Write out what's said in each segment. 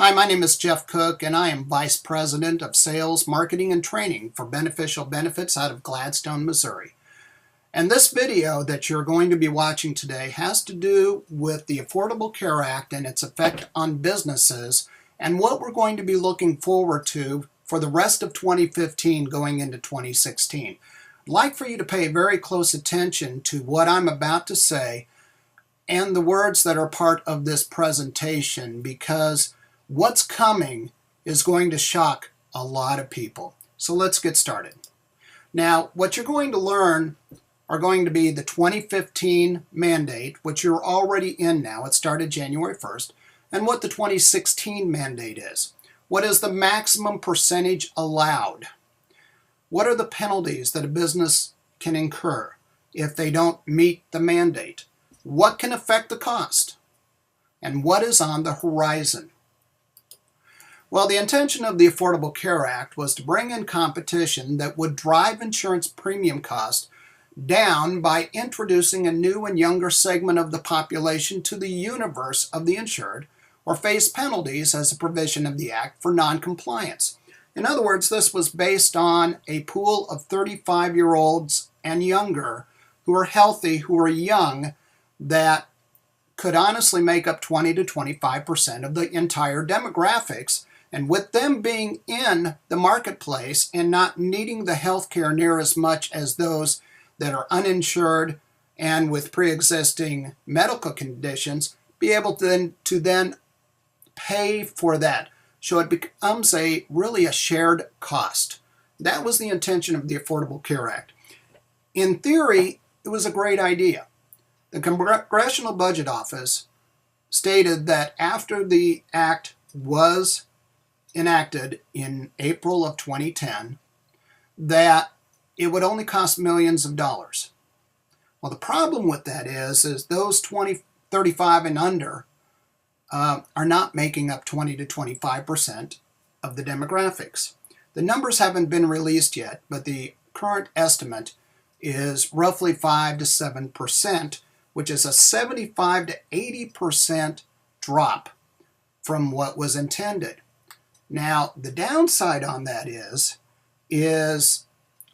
Hi, my name is Jeff Cook, and I am Vice President of Sales, Marketing, and Training for Beneficial Benefits out of Gladstone, Missouri. And this video that you're going to be watching today has to do with the Affordable Care Act and its effect on businesses and what we're going to be looking forward to for the rest of 2015 going into 2016. I'd like for you to pay very close attention to what I'm about to say and the words that are part of this presentation, because what's coming is going to shock a lot of people. So let's get started. Now, what you're going to learn are going to be the 2015 mandate, which you're already in now. It started January 1st, and what the 2016 mandate is. What is the maximum percentage allowed? What are the penalties that a business can incur if they don't meet the mandate? What can affect the cost? And what is on the horizon? Well, the intention of the Affordable Care Act was to bring in competition that would drive insurance premium costs down by introducing a new and younger segment of the population to the universe of the insured, or face penalties as a provision of the Act for noncompliance. In other words, this was based on a pool of 35-year-olds and younger who are healthy, who are young, that could honestly make up 20 to 25% of the entire demographics. And with them being in the marketplace and not needing the health care near as much as those that are uninsured and with pre-existing medical conditions, be able to then pay for that. So it becomes really a shared cost. That was the intention of the Affordable Care Act. In theory, it was a great idea. The Congressional Budget Office stated that after the act was enacted in April of 2010, that it would only cost millions of dollars. Well, the problem with that is those 35 and under are not making up 20 to 25% of the demographics. The numbers haven't been released yet, but the current estimate is roughly 5 to 7%, which is a 75 to 80% drop from what was intended. Now, the downside on that is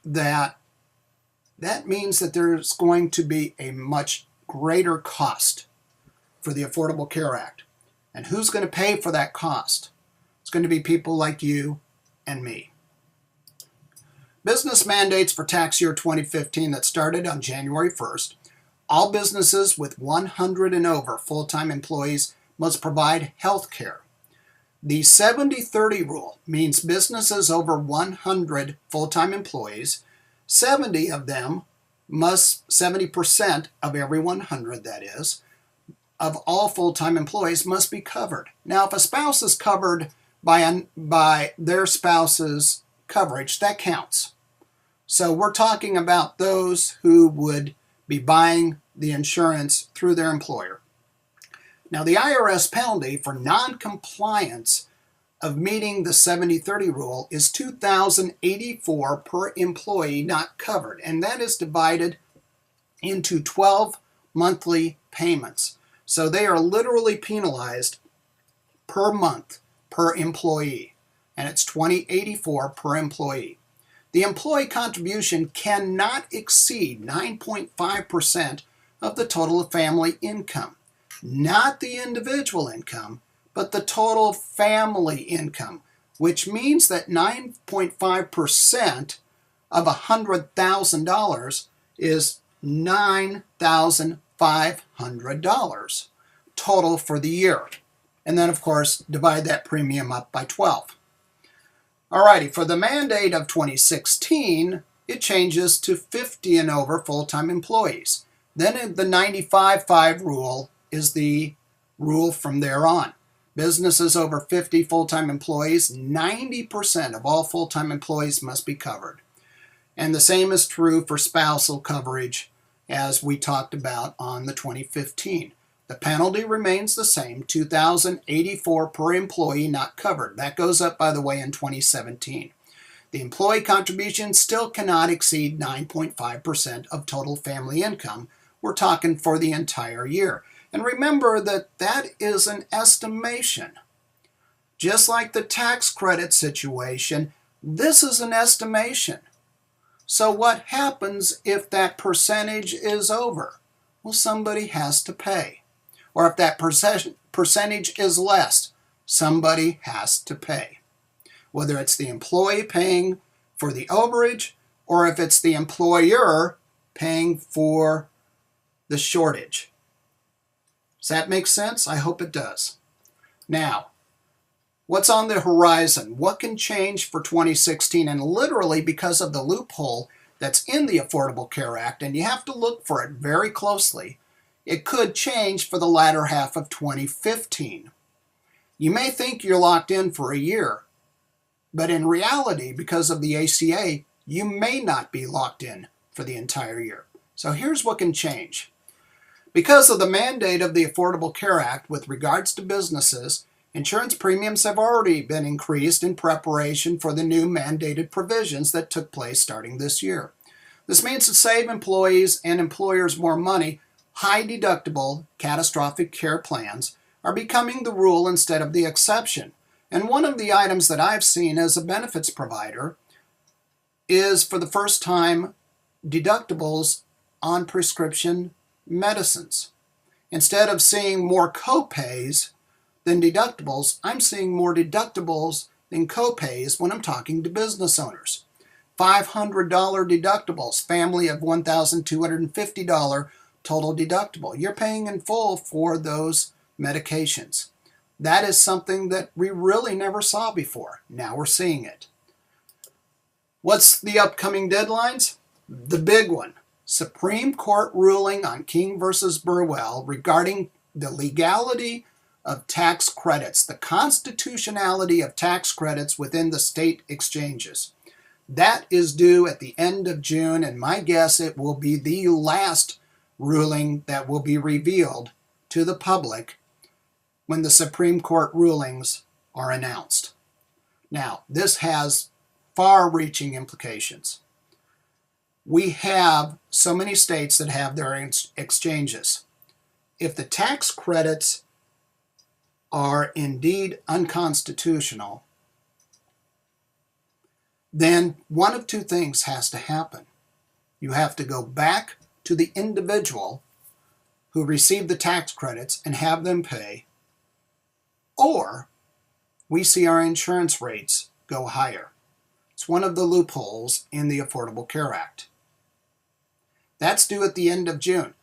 that means that there's going to be a much greater cost for the Affordable Care Act. And who's going to pay for that cost? It's going to be people like you and me. Business mandates for tax year 2015 that started on January 1st. All businesses with 100 and over full-time employees must provide health care. The 70-30 rule means businesses over 100 full-time employees, 70 of them must, 70% of every 100 that is, of all full-time employees must be covered. Now, if a spouse is covered by their spouse's coverage, that counts. So we're talking about those who would be buying the insurance through their employer. Now, the IRS penalty for non-compliance of meeting the 70-30 rule is $2,084 per employee not covered, and that is divided into 12 monthly payments. So they are literally penalized per month per employee, and it's $2,084 per employee. The employee contribution cannot exceed 9.5% of the total family income. Not the individual income, but the total family income, which means that 9.5% of $100,000 is $9,500 total for the year. And then, of course, divide that premium up by 12. Alrighty, for the mandate of 2016, it changes to 50 and over full-time employees. Then the 95-5 rule is the rule from there on. Businesses over 50 full-time employees, 90% of all full-time employees must be covered. And the same is true for spousal coverage, as we talked about on the 2015. The penalty remains the same, $2,084 per employee not covered. That goes up, by the way, in 2017. The employee contribution still cannot exceed 9.5% of total family income. We're talking for the entire year. And remember that that is an estimation. Just like the tax credit situation, this is an estimation. So what happens if that percentage is over? Well, somebody has to pay. Or if that percentage is less, somebody has to pay. Whether it's the employee paying for the overage or if it's the employer paying for the shortage. Does that make sense? I hope it does. Now, what's on the horizon? What can change for 2016? And literally because of the loophole that's in the Affordable Care Act, and you have to look for it very closely, it could change for the latter half of 2015. You may think you're locked in for a year, but in reality, because of the ACA, you may not be locked in for the entire year. So here's what can change. Because of the mandate of the Affordable Care Act with regards to businesses, insurance premiums have already been increased in preparation for the new mandated provisions that took place starting this year. This means to save employees and employers more money, high deductible catastrophic care plans are becoming the rule instead of the exception. And one of the items that I've seen as a benefits provider is, for the first time, deductibles on prescription medicines. Instead of seeing more co-pays than deductibles, I'm seeing more deductibles than co-pays when I'm talking to business owners. $500 deductibles, family of $1,250 total deductible. You're paying in full for those medications. That is something that we really never saw before. Now we're seeing it. What's the upcoming deadlines? The big one. Supreme Court ruling on King versus Burwell regarding the legality of tax credits, the constitutionality of tax credits within the state exchanges. That is due at the end of June, and my guess it will be the last ruling that will be revealed to the public when the Supreme Court rulings are announced. Now, this has far-reaching implications. We have so many states that have their exchanges. If the tax credits are indeed unconstitutional, then one of two things has to happen. You have to go back to the individual who received the tax credits and have them pay, or we see our insurance rates go higher. It's one of the loopholes in the Affordable Care Act. That's due at the end of June.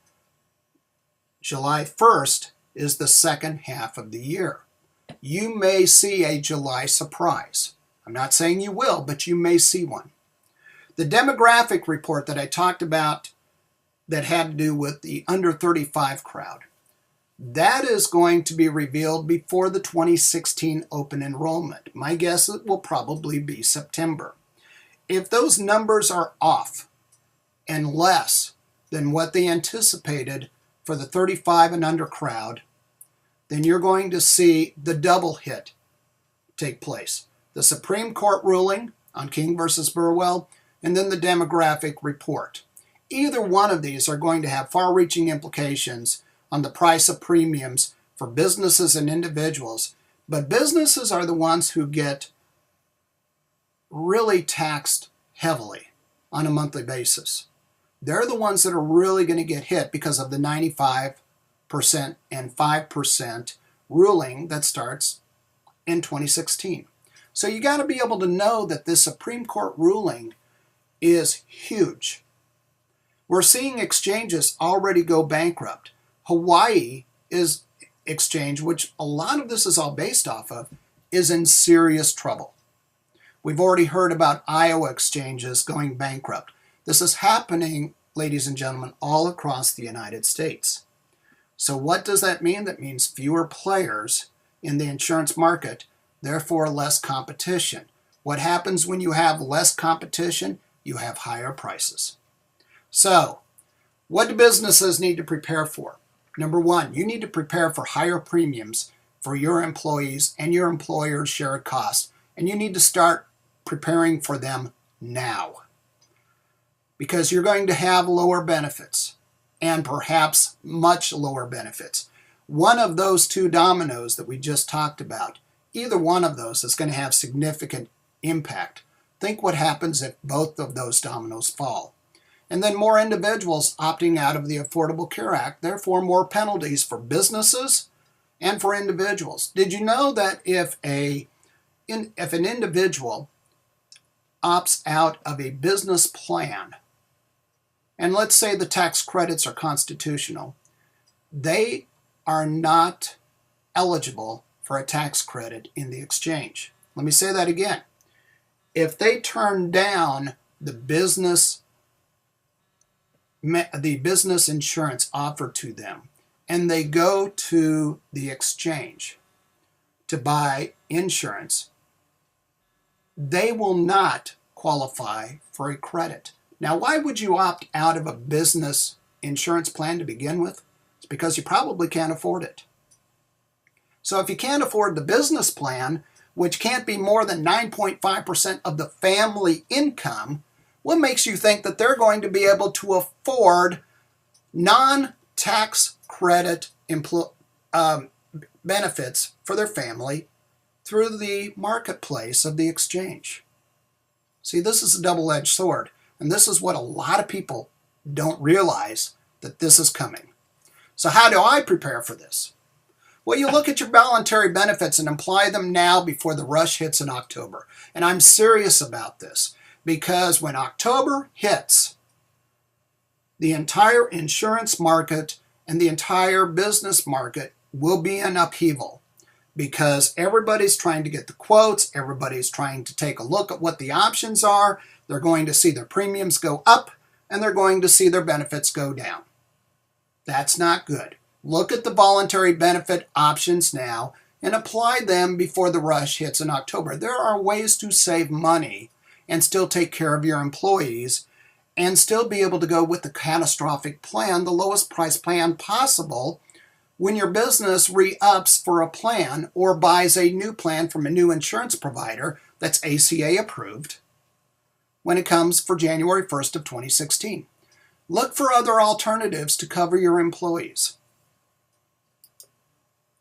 July 1st is the second half of the year. You may see a July surprise. I'm not saying you will, but you may see one. The demographic report that I talked about that had to do with the under 35 crowd, that is going to be revealed before the 2016 open enrollment. My guess it will probably be September. If those numbers are off and less than what they anticipated for the 35 and under crowd, then you're going to see the double hit take place. The Supreme Court ruling on King versus Burwell, and then the demographic report. Either one of these are going to have far-reaching implications on the price of premiums for businesses and individuals, but businesses are the ones who get really taxed heavily on a monthly basis. They're the ones that are really going to get hit because of the 95% and 5% ruling that starts in 2016. So you got to be able to know that this Supreme Court ruling is huge. We're seeing exchanges already go bankrupt. Hawaii is exchange, which a lot of this is all based off of, is in serious trouble. We've already heard about Iowa exchanges going bankrupt. This is happening, ladies and gentlemen, all across the United States. So what does that mean? That means fewer players in the insurance market, therefore less competition. What happens when you have less competition? You have higher prices. So, what do businesses need to prepare for? Number one, you need to prepare for higher premiums for your employees and your employer's shared costs. And you need to start preparing for them now, because you're going to have lower benefits and perhaps much lower benefits. One of those two dominoes that we just talked about, either one of those is going to have significant impact. Think what happens if both of those dominoes fall. And then more individuals opting out of the Affordable Care Act, therefore more penalties for businesses and for individuals. Did you know that if an individual opts out of a business plan, and let's say the tax credits are constitutional, they are not eligible for a tax credit in the exchange. Let me say that again. If they turn down the business insurance offered to them and they go to the exchange to buy insurance, they will not qualify for a credit. Now, why would you opt out of a business insurance plan to begin with? It's because you probably can't afford it. So if you can't afford the business plan, which can't be more than 9.5% of the family income, what makes you think that they're going to be able to afford non-tax credit benefits for their family through the marketplace of the exchange? See, this is a double-edged sword, and this is what a lot of people don't realize, that this is coming. So how do I prepare for this? Well, you look at your voluntary benefits and apply them now before the rush hits in October. And I'm serious about this, because when October hits, the entire insurance market and the entire business market will be in upheaval, because everybody's trying to get the quotes, everybody's trying to take a look at what the options are. They're going to see their premiums go up, and they're going to see their benefits go down. That's not good. Look at the voluntary benefit options now and apply them before the rush hits in October. There are ways to save money and still take care of your employees and still be able to go with the catastrophic plan, the lowest price plan possible, when your business re-ups for a plan or buys a new plan from a new insurance provider that's ACA approved when it comes for January 1st of 2016. Look for other alternatives to cover your employees.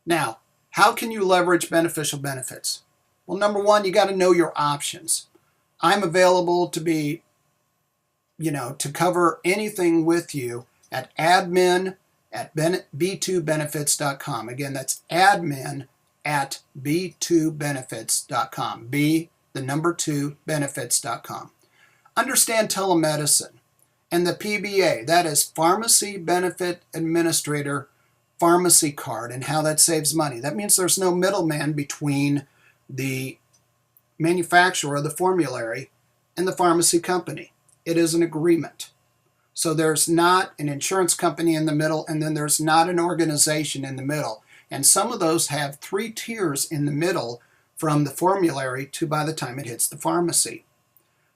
Now, how can you leverage beneficial benefits? Well, number one, you got to know your options. I'm available to be, to cover anything with you at admin@b2benefits.com. Again, that's admin@b2benefits.com. B, the number 2, benefits.com. Understand telemedicine and the PBA, that is Pharmacy Benefit Administrator pharmacy card, and how that saves money. That means there's no middleman between the manufacturer of the formulary and the pharmacy company. It is an agreement. So there's not an insurance company in the middle, and then there's not an organization in the middle. And some of those have 3 tiers in the middle from the formulary to by the time it hits the pharmacy.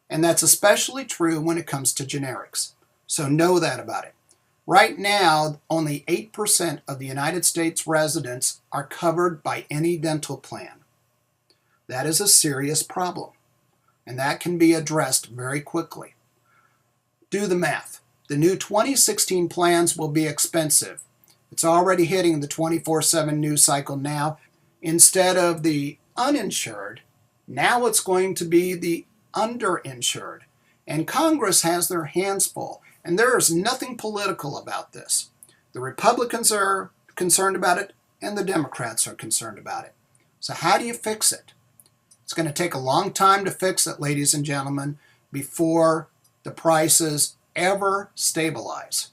And that's especially true when it comes to generics. So know that about it. Right now, only 8% of the United States residents are covered by any dental plan. That is a serious problem, and that can be addressed very quickly. Do the math. The new 2016 plans will be expensive. It's already hitting the 24/7 news cycle now. Instead of the uninsured, now it's going to be the underinsured. And Congress has their hands full. And there is nothing political about this. The Republicans are concerned about it, and the Democrats are concerned about it. So how do you fix it? It's going to take a long time to fix it, ladies and gentlemen, before the prices ever stabilize.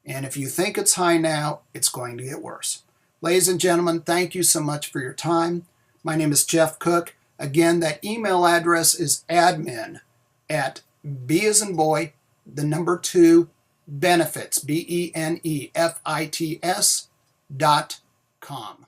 And if you think it's high now, it's going to get worse. Ladies and gentlemen, thank you so much for your time. My name is Jeff Cook. Again, that email address is admin@B as in boy, the number 2, benefits, BENEFITS.com.